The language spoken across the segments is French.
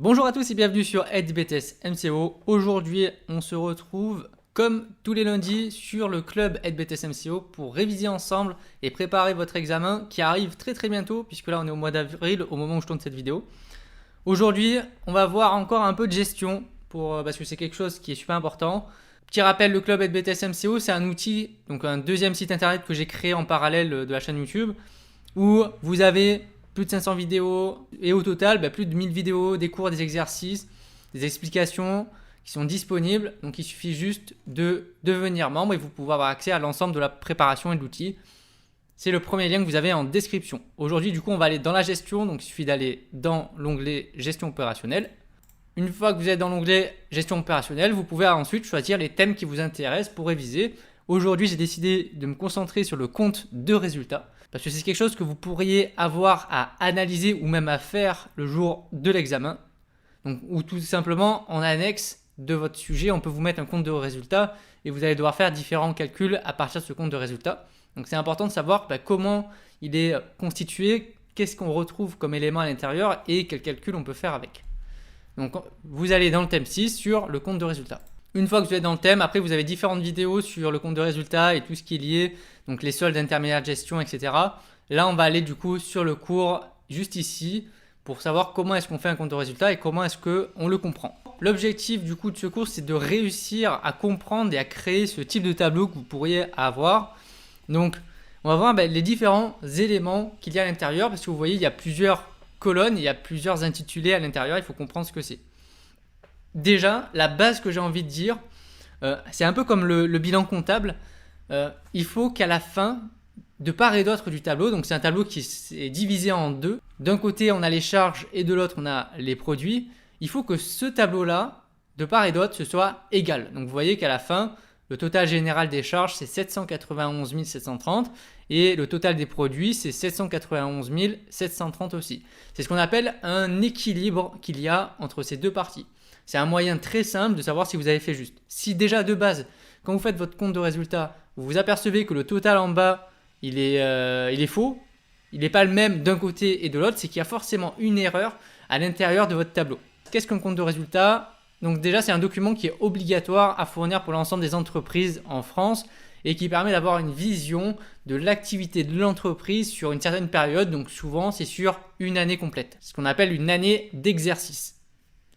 Bonjour à tous et bienvenue sur EdBTS MCO. Aujourd'hui, on se retrouve comme tous les lundis sur le club EdBTS MCO pour réviser ensemble et préparer votre examen qui arrive très bientôt puisque là on est au mois d'avril au moment où je tourne cette vidéo. Aujourd'hui, on va voir encore un peu de gestion parce que c'est quelque chose qui est super important. Petit rappel, le club EdBTS MCO, c'est un outil, donc un deuxième site internet que j'ai créé en parallèle de la chaîne YouTube où vous avez plus de 500 vidéos et au total plus de 1000 vidéos, des cours, des exercices, des explications qui sont disponibles. Donc il suffit juste de devenir membre et vous pouvez avoir accès à l'ensemble de la préparation et de l'outil. C'est le premier lien que vous avez en description. Aujourd'hui du coup on va aller dans la gestion, donc il suffit d'aller dans l'onglet gestion opérationnelle. Une fois que vous êtes dans l'onglet gestion opérationnelle, vous pouvez ensuite choisir les thèmes qui vous intéressent pour réviser. Aujourd'hui j'ai décidé de me concentrer sur le compte de résultats. Parce que c'est quelque chose que vous pourriez avoir à analyser ou même à faire le jour de l'examen. Donc, ou tout simplement en annexe de votre sujet, on peut vous mettre un compte de résultats et vous allez devoir faire différents calculs à partir de ce compte de résultats. Donc c'est important de savoir comment il est constitué, qu'est-ce qu'on retrouve comme élément à l'intérieur et quel calcul on peut faire avec. Donc vous allez dans le thème 6 sur le compte de résultats. Une fois que vous êtes dans le thème, après vous avez différentes vidéos sur le compte de résultats et tout ce qui est lié, donc les soldes intermédiaires de gestion, etc. Là, on va aller du coup sur le cours juste ici pour savoir comment est-ce qu'on fait un compte de résultats et comment est-ce qu'on le comprend. L'objectif du coup de ce cours, c'est de réussir à comprendre et à créer ce type de tableau que vous pourriez avoir. Donc, on va voir les différents éléments qu'il y a à l'intérieur parce que vous voyez, il y a plusieurs colonnes, il y a plusieurs intitulés à l'intérieur, il faut comprendre ce que c'est. Déjà, la base que j'ai envie de dire, c'est un peu comme le bilan comptable. Il faut qu'à la fin, de part et d'autre du tableau, donc c'est un tableau qui est divisé en deux. D'un côté, on a les charges et de l'autre, on a les produits. Il faut que ce tableau-là, de part et d'autre, ce soit égal. Donc vous voyez qu'à la fin, le total général des charges, c'est 791 730 et le total des produits, c'est 791 730 aussi. C'est ce qu'on appelle un équilibre qu'il y a entre ces deux parties. C'est un moyen très simple de savoir si vous avez fait juste. Si déjà de base, quand vous faites votre compte de résultat, vous vous apercevez que le total en bas, il est faux, il n'est pas le même d'un côté et de l'autre, c'est qu'il y a forcément une erreur à l'intérieur de votre tableau. Qu'est-ce qu'un compte de résultat? Donc déjà, c'est un document qui est obligatoire à fournir pour l'ensemble des entreprises en France et qui permet d'avoir une vision de l'activité de l'entreprise sur une certaine période. Donc souvent, c'est sur une année complète, ce qu'on appelle une année d'exercice.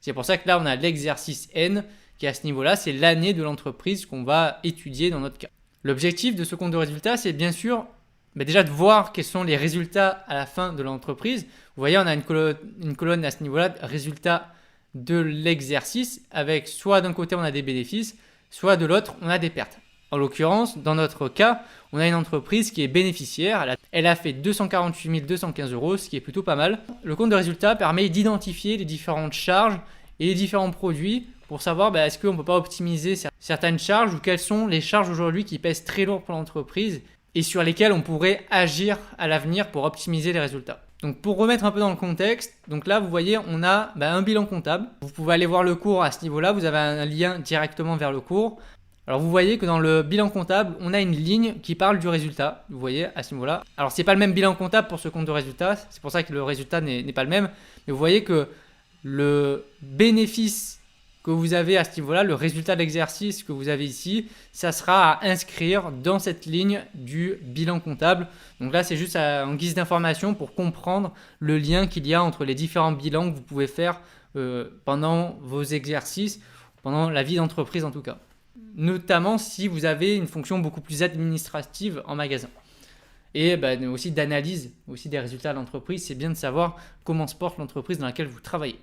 C'est pour ça que là, on a l'exercice N qui est à ce niveau-là, c'est l'année de l'entreprise qu'on va étudier dans notre cas. L'objectif de ce compte de résultats, c'est bien sûr déjà de voir quels sont les résultats à la fin de l'entreprise. Vous voyez, on a une colonne à ce niveau-là, résultats de l'exercice, avec soit d'un côté, on a des bénéfices, soit de l'autre, on a des pertes. En l'occurrence, dans notre cas, on a une entreprise qui est bénéficiaire. Elle a fait 248 215 €, ce qui est plutôt pas mal. Le compte de résultat permet d'identifier les différentes charges et les différents produits pour savoir est-ce qu'on ne peut pas optimiser certaines charges ou quelles sont les charges aujourd'hui qui pèsent très lourd pour l'entreprise et sur lesquelles on pourrait agir à l'avenir pour optimiser les résultats. Donc pour remettre un peu dans le contexte, donc là vous voyez on a un bilan comptable. Vous pouvez aller voir le cours à ce niveau-là, vous avez un lien directement vers le cours. Alors vous voyez que dans le bilan comptable, on a une ligne qui parle du résultat, vous voyez à ce niveau-là. Alors c'est pas le même bilan comptable pour ce compte de résultat, c'est pour ça que le résultat n'est pas le même, mais vous voyez que le bénéfice que vous avez à ce niveau-là, le résultat de l'exercice que vous avez ici, ça sera à inscrire dans cette ligne du bilan comptable. Donc là, c'est juste en guise d'information pour comprendre le lien qu'il y a entre les différents bilans que vous pouvez faire pendant vos exercices, pendant la vie d'entreprise en tout cas. Notamment si vous avez une fonction beaucoup plus administrative en magasin. Et aussi d'analyse aussi des résultats de l'entreprise, c'est bien de savoir comment se porte l'entreprise dans laquelle vous travaillez.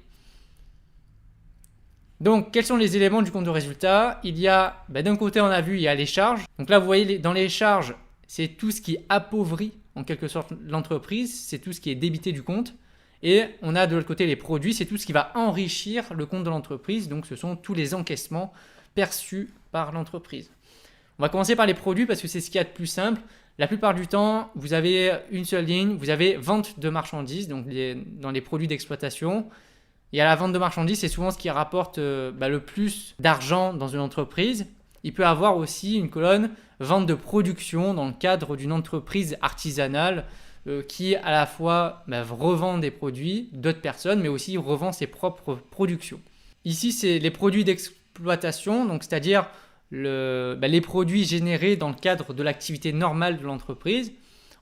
Donc, quels sont les éléments du compte de résultat? Il y a, d'un côté, on a vu, il y a les charges. Donc là, vous voyez, dans les charges, c'est tout ce qui appauvrit en quelque sorte l'entreprise, c'est tout ce qui est débité du compte. Et on a de l'autre côté les produits, c'est tout ce qui va enrichir le compte de l'entreprise. Donc, ce sont tous les encaissements perçus par l'entreprise. On va commencer par les produits parce que c'est ce qu'il y a de plus simple. La plupart du temps, vous avez une seule ligne, vous avez vente de marchandises, donc dans les produits d'exploitation. Et à la vente de marchandises, c'est souvent ce qui rapporte le plus d'argent dans une entreprise. Il peut avoir aussi une colonne vente de production dans le cadre d'une entreprise artisanale qui à la fois revend des produits d'autres personnes, mais aussi revend ses propres productions. Ici, c'est les produits d'exploitation, donc c'est-à-dire les produits générés dans le cadre de l'activité normale de l'entreprise.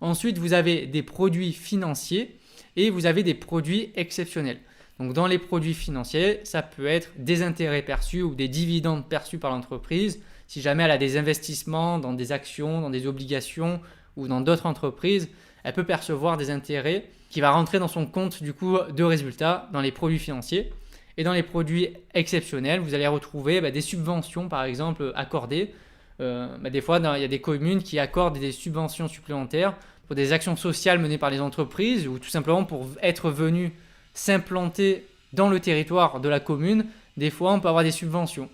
Ensuite, vous avez des produits financiers et vous avez des produits exceptionnels. Donc dans les produits financiers, ça peut être des intérêts perçus ou des dividendes perçus par l'entreprise. Si jamais elle a des investissements dans des actions, dans des obligations ou dans d'autres entreprises, elle peut percevoir des intérêts qui va rentrer dans son compte du coup de résultats dans les produits financiers. Et dans les produits exceptionnels, vous allez retrouver des subventions par exemple accordées. Des fois, il y a des communes qui accordent des subventions supplémentaires pour des actions sociales menées par les entreprises ou tout simplement pour être venues s'implanter dans le territoire de la commune. Des fois, on peut avoir des subventions.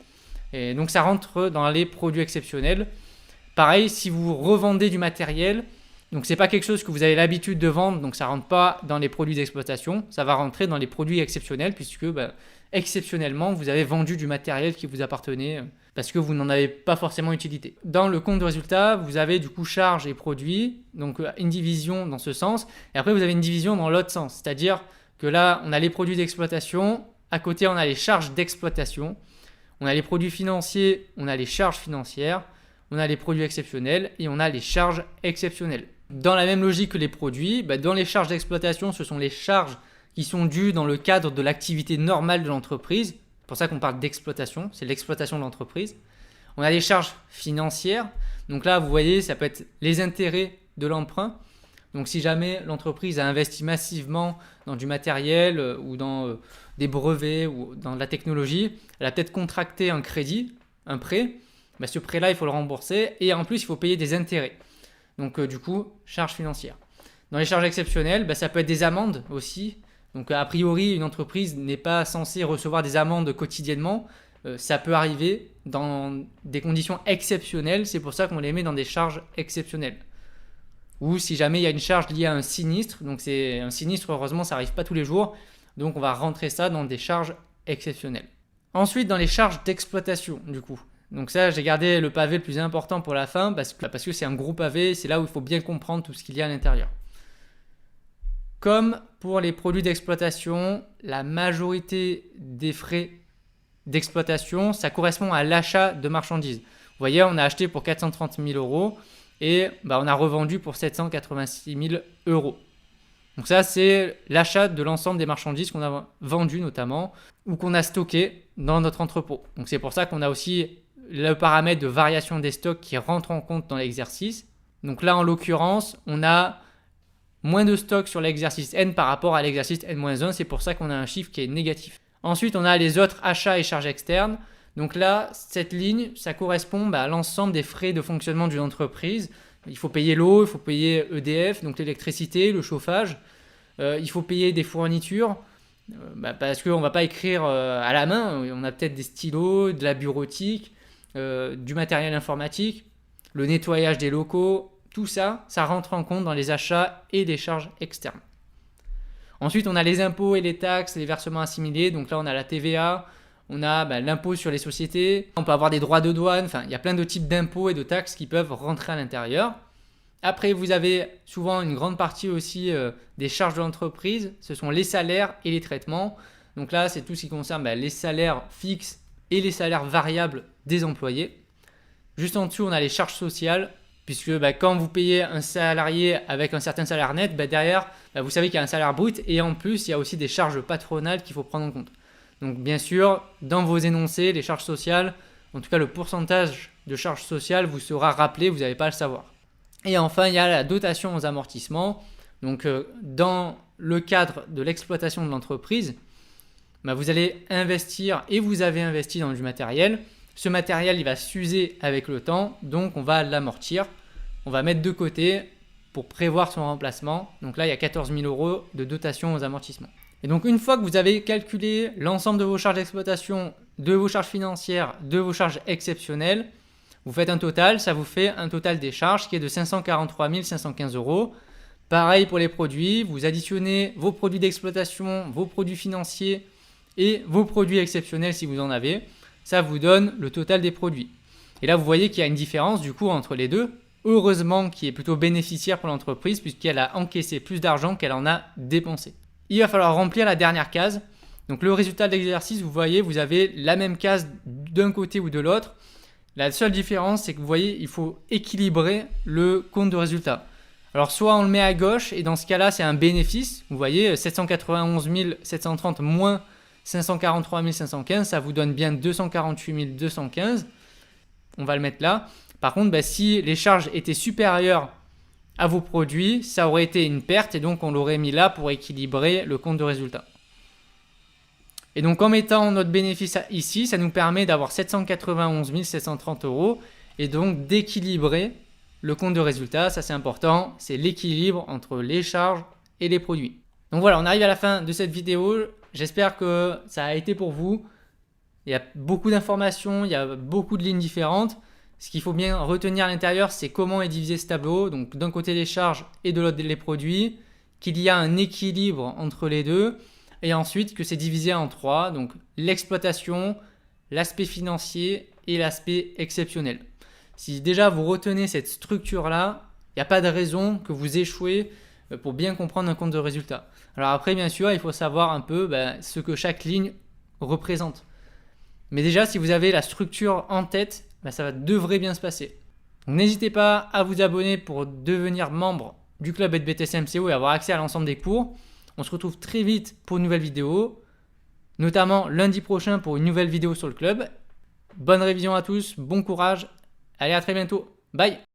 Et donc, ça rentre dans les produits exceptionnels. Pareil, si vous revendez du matériel, donc c'est pas quelque chose que vous avez l'habitude de vendre, donc ça rentre pas dans les produits d'exploitation, ça va rentrer dans les produits exceptionnels puisque exceptionnellement vous avez vendu du matériel qui vous appartenait parce que vous n'en avez pas forcément utilité. Dans le compte de résultat, vous avez du coup charges et produits, donc une division dans ce sens, et après vous avez une division dans l'autre sens, c'est-à-dire que là on a les produits d'exploitation, à côté on a les charges d'exploitation, on a les produits financiers, on a les charges financières, on a les produits exceptionnels et on a les charges exceptionnelles. Dans la même logique que les produits, dans les charges d'exploitation, ce sont les charges qui sont dues dans le cadre de l'activité normale de l'entreprise. C'est pour ça qu'on parle d'exploitation, c'est l'exploitation de l'entreprise. On a les charges financières. Donc là, vous voyez, ça peut être les intérêts de l'emprunt. Donc si jamais l'entreprise a investi massivement dans du matériel ou dans des brevets ou dans de la technologie, elle a peut-être contracté un crédit, un prêt. Ce prêt-là, il faut le rembourser et en plus, il faut payer des intérêts. Donc du coup, charges financières. Dans les charges exceptionnelles, ça peut être des amendes aussi. Donc a priori, une entreprise n'est pas censée recevoir des amendes quotidiennement. Ça peut arriver dans des conditions exceptionnelles. C'est pour ça qu'on les met dans des charges exceptionnelles. Ou si jamais il y a une charge liée à un sinistre. Donc c'est un sinistre, heureusement, ça n'arrive pas tous les jours. Donc on va rentrer ça dans des charges exceptionnelles. Ensuite, dans les charges d'exploitation, du coup. Donc ça, j'ai gardé le pavé le plus important pour la fin parce que c'est un gros pavé, c'est là où il faut bien comprendre tout ce qu'il y a à l'intérieur. Comme pour les produits d'exploitation, la majorité des frais d'exploitation, ça correspond à l'achat de marchandises. Vous voyez, on a acheté pour 430 000 euros et on a revendu pour 786 000 euros. Donc ça, c'est l'achat de l'ensemble des marchandises qu'on a vendues notamment ou qu'on a stockées dans notre entrepôt. Donc c'est pour ça qu'on a aussi le paramètre de variation des stocks qui rentre en compte dans l'exercice. Donc là, en l'occurrence, on a moins de stocks sur l'exercice N par rapport à l'exercice N-1. C'est pour ça qu'on a un chiffre qui est négatif. Ensuite, on a les autres achats et charges externes. Donc là, cette ligne, ça correspond à l'ensemble des frais de fonctionnement d'une entreprise. Il faut payer l'eau, il faut payer EDF, donc l'électricité, le chauffage. Il faut payer des fournitures. Parce qu'on ne va pas écrire à la main. On a peut-être des stylos, de la bureautique, du matériel informatique, le nettoyage des locaux, tout ça, ça rentre en compte dans les achats et des charges externes. Ensuite, on a les impôts et les taxes, les versements assimilés. Donc là, on a la TVA, on a l'impôt sur les sociétés, on peut avoir des droits de douane. Enfin, il y a plein de types d'impôts et de taxes qui peuvent rentrer à l'intérieur. Après, vous avez souvent une grande partie aussi des charges de l'entreprise. Ce sont les salaires et les traitements. Donc là, c'est tout ce qui concerne les salaires fixes et les salaires variables des employés. Juste en dessous, on a les charges sociales, puisque quand vous payez un salarié avec un certain salaire net, derrière, vous savez qu'il y a un salaire brut et en plus, il y a aussi des charges patronales qu'il faut prendre en compte. Donc bien sûr, dans vos énoncés, les charges sociales, en tout cas le pourcentage de charges sociales vous sera rappelé, vous n'avez pas à le savoir. Et enfin, il y a la dotation aux amortissements. Donc dans le cadre de l'exploitation de l'entreprise, vous allez investir et vous avez investi dans du matériel. Ce matériel, il va s'user avec le temps, donc on va l'amortir. On va mettre de côté pour prévoir son remplacement. Donc là, il y a 14 000 euros de dotation aux amortissements. Et donc une fois que vous avez calculé l'ensemble de vos charges d'exploitation, de vos charges financières, de vos charges exceptionnelles, vous faites un total, ça vous fait un total des charges qui est de 543 515 euros. Pareil pour les produits, vous additionnez vos produits d'exploitation, vos produits financiers et vos produits exceptionnels si vous en avez. Ça vous donne le total des produits. Et là, vous voyez qu'il y a une différence du coup entre les deux. heureusement qui est plutôt bénéficiaire pour l'entreprise puisqu'elle a encaissé plus d'argent qu'elle en a dépensé. Il va falloir remplir la dernière case. Donc le résultat de l'exercice, vous voyez, vous avez la même case d'un côté ou de l'autre. La seule différence, c'est que vous voyez, il faut équilibrer le compte de résultat. Alors soit on le met à gauche et dans ce cas-là, c'est un bénéfice. Vous voyez, 791 730 moins 543 515, ça vous donne bien 248 215. On va le mettre là. Par contre, si les charges étaient supérieures à vos produits, ça aurait été une perte et donc on l'aurait mis là pour équilibrer le compte de résultat. Et donc en mettant notre bénéfice ici, ça nous permet d'avoir 791 730 euros et donc d'équilibrer le compte de résultat. Ça c'est important, c'est l'équilibre entre les charges et les produits. Donc voilà, on arrive à la fin de cette vidéo. J'espère que ça a été pour vous. Il y a beaucoup d'informations, il y a beaucoup de lignes différentes. Ce qu'il faut bien retenir à l'intérieur, c'est comment est divisé ce tableau. Donc d'un côté les charges et de l'autre les produits, qu'il y a un équilibre entre les deux. Et ensuite que c'est divisé en trois, donc l'exploitation, l'aspect financier et l'aspect exceptionnel. Si déjà vous retenez cette structure-là, il n'y a pas de raison que vous échouez pour bien comprendre un compte de résultat. Alors après, bien sûr, il faut savoir un peu ce que chaque ligne représente. Mais déjà, si vous avez la structure en tête, ça devrait bien se passer. N'hésitez pas à vous abonner pour devenir membre du club EdBTS MCO et avoir accès à l'ensemble des cours. On se retrouve très vite pour une nouvelle vidéo, notamment lundi prochain pour une nouvelle vidéo sur le club. Bonne révision à tous, bon courage, allez à très bientôt, bye!